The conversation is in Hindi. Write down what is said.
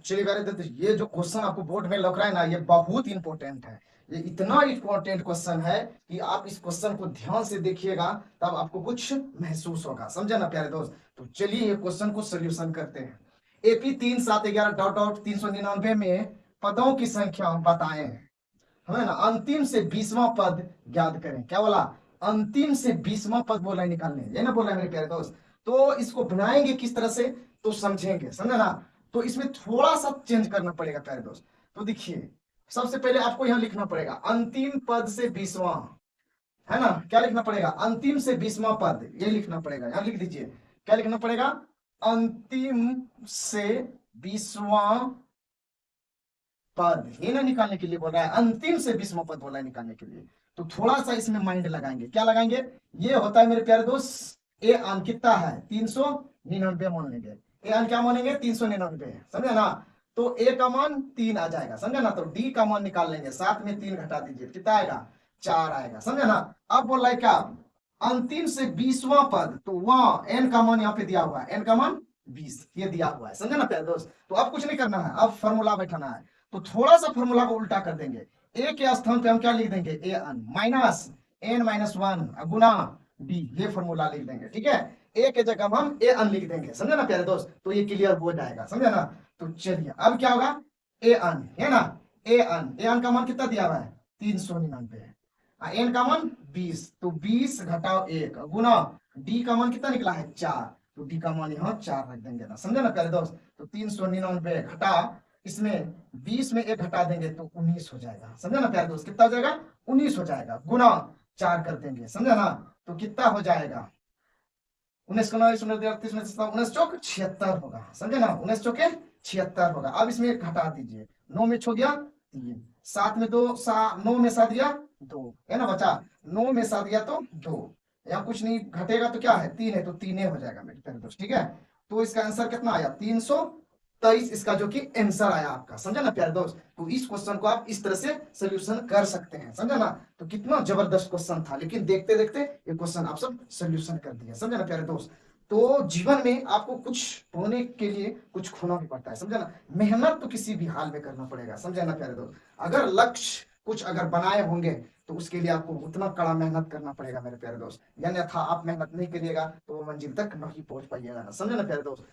चलिए प्यारे दोस्त, ये जो क्वेश्चन आपको बोर्ड में लग रहा है ना, ये बहुत इंपॉर्टेंट है। ये इतना इंपॉर्टेंट क्वेश्चन है कि आप इस क्वेश्चन को ध्यान से देखिएगा, तब आपको कुछ महसूस होगा। समझे ना प्यारे दोस्त? तो चलिए ये क्वेश्चन को सोल्यूशन करते हैं। एपी 3 7 11 डॉट डॉट 399 में पदों की संख्या बताएं, हमें ना अंतिम से 20वां पद ज्ञात करें। क्या बोला? अंतिम से 20वां पद बोला है निकालने, ये ना बोला है मेरे प्यारे दोस्त। तो इसको बनाएंगे किस तरह से, तो समझेंगे, समझे ना? तो इसमें थोड़ा सा चेंज करना पड़ेगा प्यारे दोस्त। तो देखिए, सबसे पहले आपको यहां लिखना पड़ेगा अंतिम पद से 20वां, है ना? क्या लिखना पड़ेगा? अंतिम से 20वां पद, ये लिखना पड़ेगा। यहां लिख दीजिए, क्या लिखना पड़ेगा? अंतिम से 20वां पद, ये ना निकालने के लिए बोल रहा है, अंतिम से 20वां पद बोला है निकालने के लिए। तो थोड़ा सा इसमें माइंड लगाएंगे। क्या लगाएंगे? ये होता है मेरे प्यारे दोस्त, ए आन कितना है? 399 मान लेंगे। ए आन क्या मानेंगे? 399, समझे ना? तो ए का मान 3 आ जाएगा, समझे ना? तो डी का मान निकाल लेंगे, साथ में 3 घटा दीजिए, कितना आएगा? 4 आएगा, समझे ना? अब बोल रहा है क्या? अंतिम से 20वां पद, तो वहां एन का मान यहाँ पे दिया हुआ है, एन का मान 20 ये दिया हुआ है, समझे ना प्यारे दोस्त? तो अब कुछ नहीं करना है, अब फॉर्मूला बैठाना है। तो थोड़ा सा फॉर्मूला को उल्टा कर देंगे। ए के स्थान पे हम क्या लिख देंगे? A N minus N minus 1 Guna D, ये फॉर्मूला लिख देंगे, ठीक है? ए के जगह हम ए एन लिख देंगे, समझे ना प्यारे दोस्त? तो ये क्लियर हो जाएगा, समझे ना? तो चलिए अब क्या होगा? ए एन, है ना? ए एन का मान कितना दिया हुआ है? 399। एन का मान 20, तो 20 घटाओ 1 गुना डी का मान कितना निकला है? 4। तो डी का मान यहाँ 4 रख देंगे ना, समझे ना प्यारे दोस्त? तो 399 घटा, इसमें 20 में 1 घटा देंगे तो 19 हो जाएगा, समझे ना प्यारे दोस्त? कितना हो जाएगा? 19 हो जाएगा, गुना 4 कर देंगे, समझे ना? तो कितना हो जाएगा? 19 19 38 19 चौक 76 होगा, समझे ना? 19 चौके 76 होगा। अब इसमें 1 घटा दीजिए, 9 में छो गया 3, 7 में 2 9 में 7 गया 2, है ना बचा? 9 में 7 गया तो 2, यहाँ कुछ नहीं घटेगा तो क्या है? 3 है, तो 3 हो जाएगा मेरे प्यारे दोस्त, ठीक है? तो इसका आंसर कितना आया? 323, इसका जो कि आंसर आया आपका, समझा ना प्यारे दोस्त? तो इस क्वेश्चन को आप इस तरह से सोल्यूशन कर सकते हैं, समझा ना? तो कितना जबरदस्त क्वेश्चन था, लेकिन देखते देखते ये क्वेश्चन आप सब सोल्यूशन कर दिया, समझा ना प्यारे दोस्त? तो जीवन में आपको कुछ होने के लिए कुछ खोना भी पड़ता है, समझा ना? मेहनत तो किसी भी हाल में करना पड़ेगा, समझा ना प्यारे दोस्त? अगर लक्ष्य कुछ अगर बनाए होंगे तो उसके लिए आपको उतना कड़ा मेहनत करना पड़ेगा मेरे प्यारे दोस्त। अन्यथा आप मेहनत नहीं करिएगा तो वो मंजिल तक नहीं पहुंच पाइएगा ना, समझे ना प्यारे दोस्त?